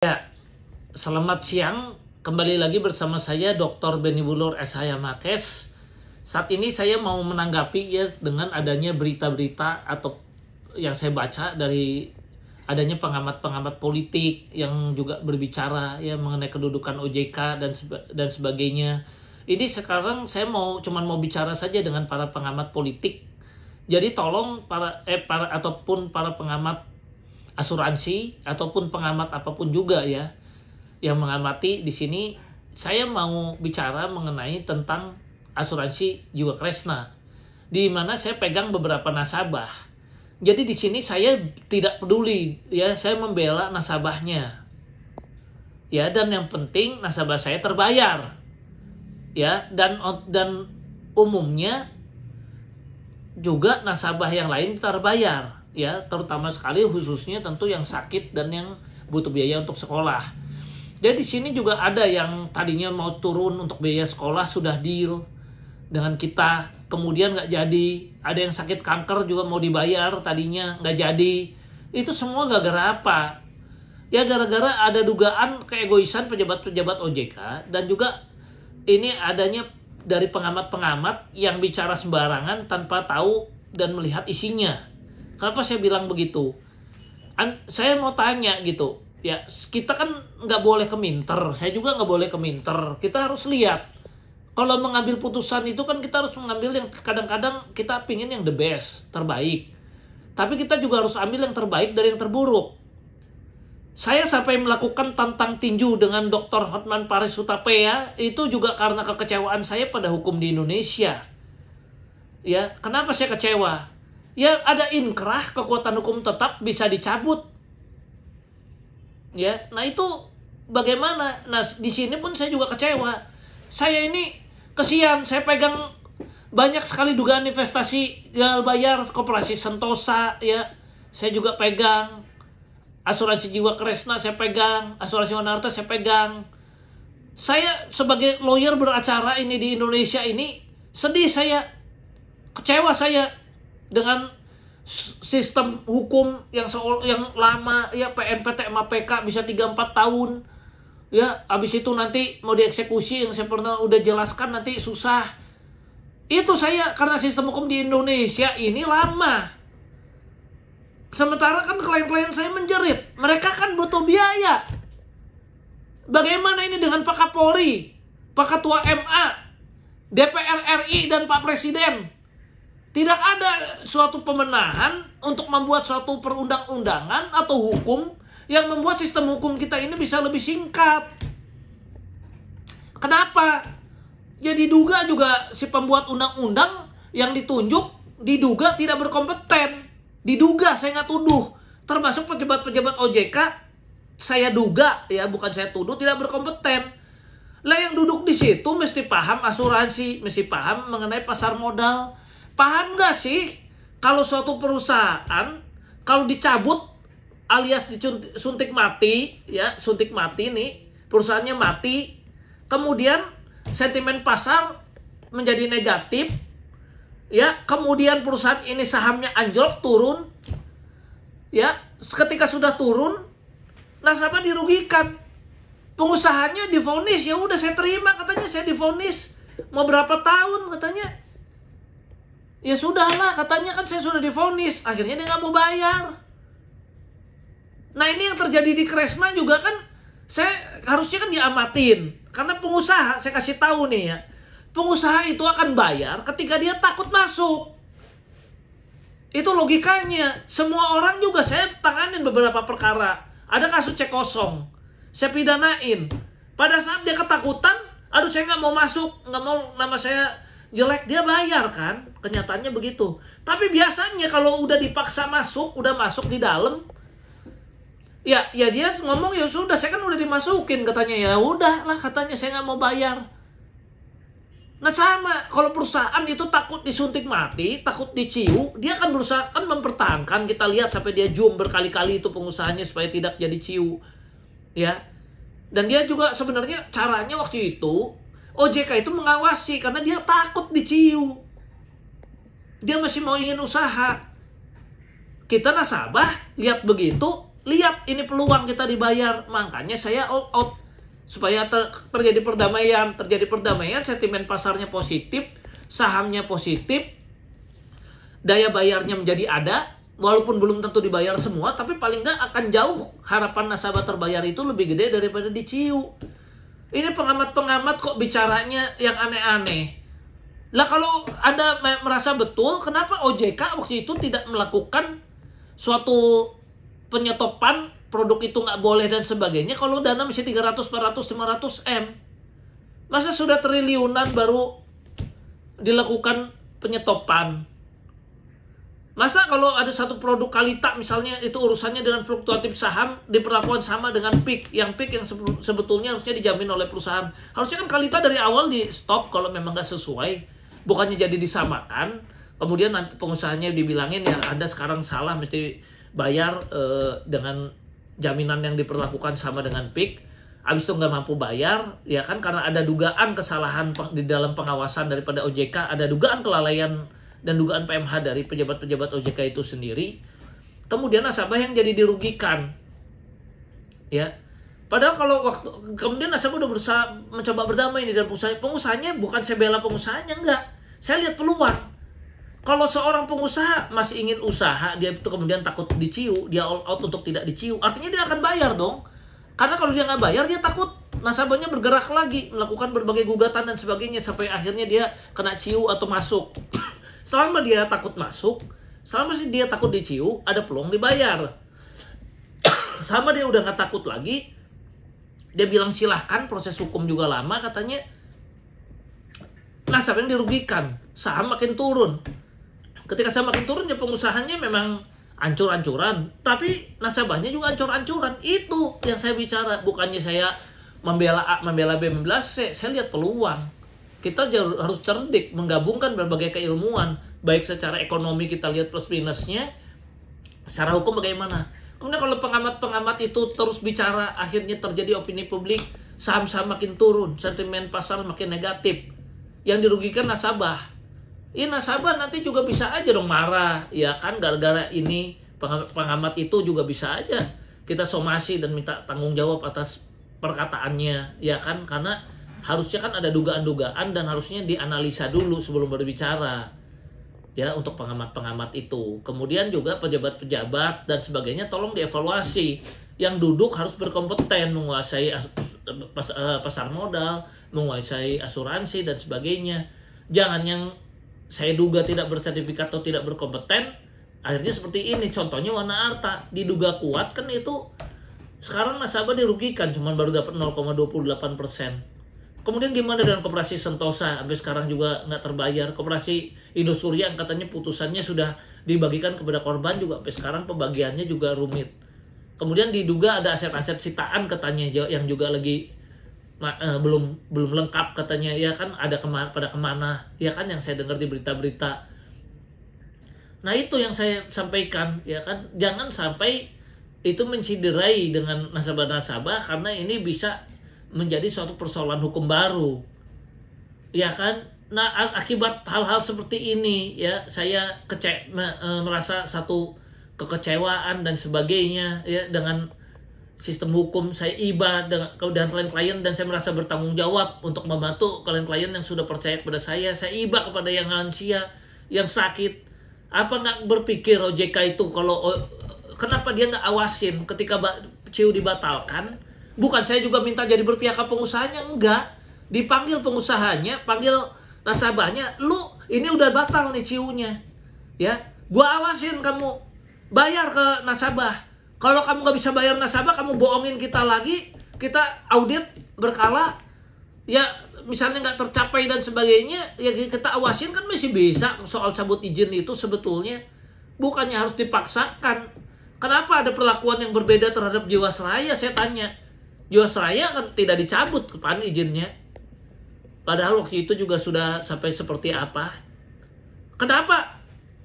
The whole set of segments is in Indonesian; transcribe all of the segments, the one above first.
Ya, selamat siang. Kembali lagi bersama saya Dr. Benny Bulur SH Makes. Saat ini saya mau menanggapi ya dengan adanya berita-berita atau yang saya baca dari adanya pengamat-pengamat politik yang juga berbicara ya mengenai kedudukan OJK dan sebagainya. Ini sekarang saya cuman mau bicara saja dengan para pengamat politik. Jadi tolong para pengamat asuransi ataupun pengamat apapun juga ya yang mengamati di sini, saya mau bicara mengenai tentang asuransi Jiwakresna di mana saya pegang beberapa nasabah. Jadi di sini saya tidak peduli ya, saya membela nasabahnya. Ya, dan yang penting nasabah saya terbayar. Ya, dan umumnya juga nasabah yang lain terbayar. Ya, terutama sekali khususnya tentu yang sakit dan yang butuh biaya untuk sekolah. Jadi di sini juga ada yang tadinya mau turun untuk biaya sekolah sudah deal dengan kita, kemudian nggak jadi. Ada yang sakit kanker juga mau dibayar, tadinya nggak jadi. Itu semua gara-gara apa? Ya gara-gara ada dugaan keegoisan pejabat-pejabat OJK dan juga ini adanya dari pengamat-pengamat yang bicara sembarangan tanpa tahu dan melihat isinya. Kenapa saya bilang begitu? Saya mau tanya gitu. Ya, kita kan nggak boleh keminter. Saya juga nggak boleh keminter. Kita harus lihat. Kalau mengambil putusan itu kan kita harus mengambil yang kadang-kadang kita pingin yang the best, terbaik. Tapi kita juga harus ambil yang terbaik dari yang terburuk. Saya sampai melakukan tantang tinju dengan Dr. Hotman Paris Hutapea itu juga karena kekecewaan saya pada hukum di Indonesia. Ya, kenapa saya kecewa? Ya ada inkrah, kekuatan hukum tetap bisa dicabut. Ya, nah itu bagaimana? Nah di sini pun saya juga kecewa. Saya ini kesian, saya pegang banyak sekali dugaan investasi gagal bayar koperasi Sentosa ya. Saya juga pegang asuransi Jiwakresna, saya pegang asuransi Wanarta, saya pegang. Saya sebagai lawyer beracara ini di Indonesia ini sedih, saya kecewa saya dengan sistem hukum yang lama ya, PNPT sama PK bisa 3-4 tahun ya, habis itu nanti mau dieksekusi yang saya pernah udah jelaskan nanti susah. Itu saya karena sistem hukum di Indonesia ini lama. Sementara kan klien-klien saya menjerit, mereka kan butuh biaya. Bagaimana ini dengan Pak Kapolri, Pak Ketua MA, DPR RI dan Pak Presiden? Tidak ada suatu pemenahan untuk membuat suatu perundang-undangan atau hukum yang membuat sistem hukum kita ini bisa lebih singkat. Kenapa? Ya diduga juga si pembuat undang-undang yang ditunjuk diduga tidak berkompeten. Diduga, saya nggak tuduh. Termasuk pejabat-pejabat OJK, saya duga ya, bukan saya tuduh, tidak berkompeten. Lah yang duduk di situ mesti paham asuransi, mesti paham mengenai pasar modal. Paham nggak sih kalau suatu perusahaan kalau dicabut alias disuntik mati ya, suntik mati nih, perusahaannya mati, kemudian sentimen pasar menjadi negatif ya, kemudian perusahaan ini sahamnya anjlok turun ya, ketika sudah turun nasabah dirugikan, pengusahanya divonis, ya udah saya terima, katanya saya divonis mau berapa tahun katanya. Ya sudahlah, katanya kan saya sudah divonis. Akhirnya dia nggak mau bayar. Nah ini yang terjadi di Kresna juga kan, saya harusnya kan diamatin. Karena pengusaha, saya kasih tahu nih ya, pengusaha itu akan bayar ketika dia takut masuk. Itu logikanya. Semua orang juga saya tanganin beberapa perkara. Ada kasus cek kosong, saya pidanain. Pada saat dia ketakutan, aduh saya nggak mau masuk, nggak mau nama saya jelek, dia bayar kan, kenyataannya begitu. Tapi biasanya kalau udah dipaksa masuk, udah masuk di dalam, ya dia ngomong ya sudah, saya kan udah dimasukin, katanya ya udah lah, katanya saya nggak mau bayar. Nah sama, kalau perusahaan itu takut disuntik mati, takut diciu, dia akan berusaha kan mempertahankan. Kita lihat sampai dia zoom berkali-kali itu pengusahanya supaya tidak jadi ciu, ya. Dan dia juga sebenarnya caranya waktu itu OJK itu mengawasi karena dia takut diciu. Dia masih mau ingin usaha. Kita nasabah lihat begitu, lihat ini peluang kita dibayar, makanya saya all out supaya terjadi perdamaian, sentimen pasarnya positif, sahamnya positif, daya bayarnya menjadi ada, walaupun belum tentu dibayar semua, tapi paling nggak akan jauh harapan nasabah terbayar itu lebih gede daripada di CIU. Ini pengamat-pengamat kok bicaranya yang aneh-aneh. Lah kalau Anda merasa betul, kenapa OJK waktu itu tidak melakukan suatu penyetopan, produk itu nggak boleh dan sebagainya, kalau dana masih 300, 400, 500 M? Masa sudah triliunan baru dilakukan penyetopan? Masa kalau ada satu produk Kalita misalnya, itu urusannya dengan fluktuatif saham diperlakukan sama dengan PIK, yang sebetulnya harusnya dijamin oleh perusahaan. Harusnya kan Kalita dari awal di stop kalau memang nggak sesuai, bukannya jadi disamakan, kemudian nanti pengusahanya dibilangin ya Anda sekarang salah, mesti bayar dengan jaminan yang diperlakukan sama dengan PIK. Habis itu nggak mampu bayar, ya kan, karena ada dugaan kesalahan di dalam pengawasan daripada OJK, ada dugaan kelalaian dan dugaan PMH dari pejabat-pejabat OJK itu sendiri. Kemudian nasabah yang jadi dirugikan, ya. Padahal kalau kemudian nasabah udah berusaha mencoba berdamai nih dengan pengusahanya, bukan saya bela pengusahanya, enggak. Saya lihat peluang. Kalau seorang pengusaha masih ingin usaha, dia itu kemudian takut diciu, dia all out untuk tidak diciu, artinya dia akan bayar dong. Karena kalau dia nggak bayar, dia takut nasabahnya bergerak lagi, melakukan berbagai gugatan dan sebagainya, sampai akhirnya dia kena ciu atau masuk. Selama dia takut masuk, selama dia takut diciu, ada peluang dibayar. Sama dia udah nggak takut lagi, dia bilang silahkan, proses hukum juga lama katanya, nasabah yang dirugikan, saham makin turun. Ketika saham makin turun, ya pengusahanya memang ancur-ancuran, tapi nasabahnya juga ancur-ancuran. Itu yang saya bicara, bukannya saya membela A, membela B, membela C. Saya lihat peluang. Kita harus cerdik, menggabungkan berbagai keilmuan, baik secara ekonomi kita lihat plus minusnya, secara hukum bagaimana. Kemudian kalau pengamat-pengamat itu terus bicara, akhirnya terjadi opini publik, saham-saham makin turun, sentimen pasar makin negatif. Yang dirugikan nasabah. Ya nasabah nanti juga bisa aja dong marah, ya kan, gara-gara ini pengamat itu juga bisa aja kita somasi dan minta tanggung jawab atas perkataannya, ya kan, karena harusnya kan ada dugaan-dugaan dan harusnya dianalisa dulu sebelum berbicara, ya, untuk pengamat-pengamat itu. Kemudian juga pejabat-pejabat dan sebagainya tolong dievaluasi, yang duduk harus berkompeten, menguasai pasar modal, menguasai asuransi dan sebagainya. Jangan yang saya duga tidak bersertifikat atau tidak berkompeten, akhirnya seperti ini. Contohnya Wana Arta, diduga kuat kan itu, sekarang nasabah dirugikan, cuman baru dapat 0,28%. Kemudian gimana dengan koperasi Sentosa, sampai sekarang juga nggak terbayar. Koperasi Indosuria yang katanya putusannya sudah dibagikan kepada korban, juga sampai sekarang pembagiannya juga rumit. Kemudian diduga ada aset-aset sitaan katanya yang juga lagi belum lengkap katanya, ya kan, ada pada kemana, ya kan, yang saya dengar di berita-berita. Nah itu yang saya sampaikan, ya kan, jangan sampai itu menciderai dengan nasabah-nasabah, karena ini bisa menjadi suatu persoalan hukum baru, ya kan. Nah akibat hal-hal seperti ini, ya, saya merasa satu kekecewaan dan sebagainya, ya, dengan sistem hukum. Saya iba dengan klien-klien dan saya merasa bertanggung jawab untuk membantu klien-klien yang sudah percaya kepada saya. Saya iba kepada yang lansia, yang sakit. Apa nggak berpikir OJK itu kenapa dia nggak awasin ketika CIU dibatalkan? Bukan saya juga minta jadi berpihak ke pengusahanya, enggak. Dipanggil pengusahanya, panggil nasabahnya, lu ini udah batal nih CIU-nya, ya, gua awasin kamu bayar ke nasabah. Kalau kamu nggak bisa bayar nasabah, kamu bohongin kita lagi, kita audit berkala, ya, misalnya nggak tercapai dan sebagainya, ya kita awasin kan masih bisa. Soal cabut izin itu sebetulnya bukannya harus dipaksakan. Kenapa ada perlakuan yang berbeda terhadap Jiwasraya? Saya tanya, Jiwasraya kan tidak dicabut kapan izinnya, padahal waktu itu juga sudah sampai seperti apa. Kenapa?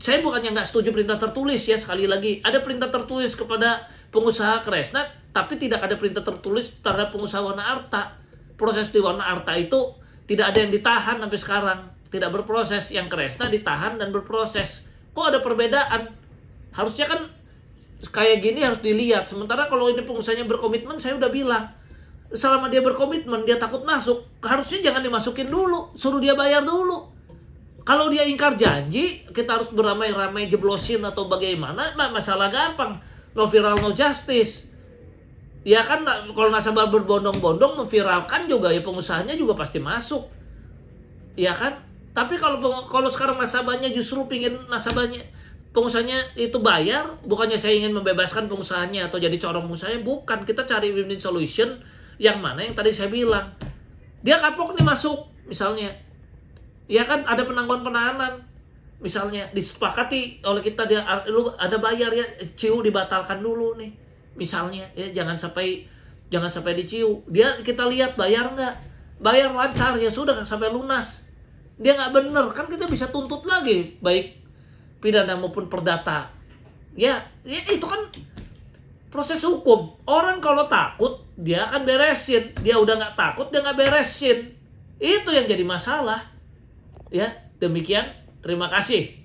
Saya bukannya nggak setuju perintah tertulis, ya, sekali lagi ada perintah tertulis kepada pengusaha Kresna, tapi tidak ada perintah tertulis terhadap pengusaha Wana Arta. Proses di Wana Arta itu tidak ada yang ditahan sampai sekarang, tidak berproses. Yang Kresna ditahan dan berproses. Kok ada perbedaan? Harusnya kan kayak gini harus dilihat. Sementara kalau ini pengusahanya berkomitmen, saya udah bilang, selama dia berkomitmen, dia takut masuk, harusnya jangan dimasukin dulu, suruh dia bayar dulu. Kalau dia ingkar janji, kita harus beramai-ramai jeblosin atau bagaimana, masalah gampang. No viral, no justice. Ya kan, kalau nasabah berbondong-bondong memviralkan juga, ya pengusahanya juga pasti masuk. Ya kan? Tapi kalau sekarang nasabahnya justru pingin pengusahanya itu bayar, bukannya saya ingin membebaskan pengusahanya atau jadi corong pengusahanya, bukan. Kita cari win-win solution yang mana yang tadi saya bilang. Dia kapok nih masuk, misalnya. Ya kan, ada penangguhan penahanan. Misalnya disepakati oleh kita, lu ada bayar ya, CIU dibatalkan dulu nih. Misalnya ya, jangan sampai diciu. Kita lihat bayar nggak? Bayar lancar ya sudah sampai lunas. Dia nggak bener kan kita bisa tuntut lagi, baik pidana maupun perdata. Ya itu kan proses hukum. Orang kalau takut dia akan beresin. Dia udah nggak takut, dia nggak beresin. Itu yang jadi masalah. Ya, demikian. Terima kasih.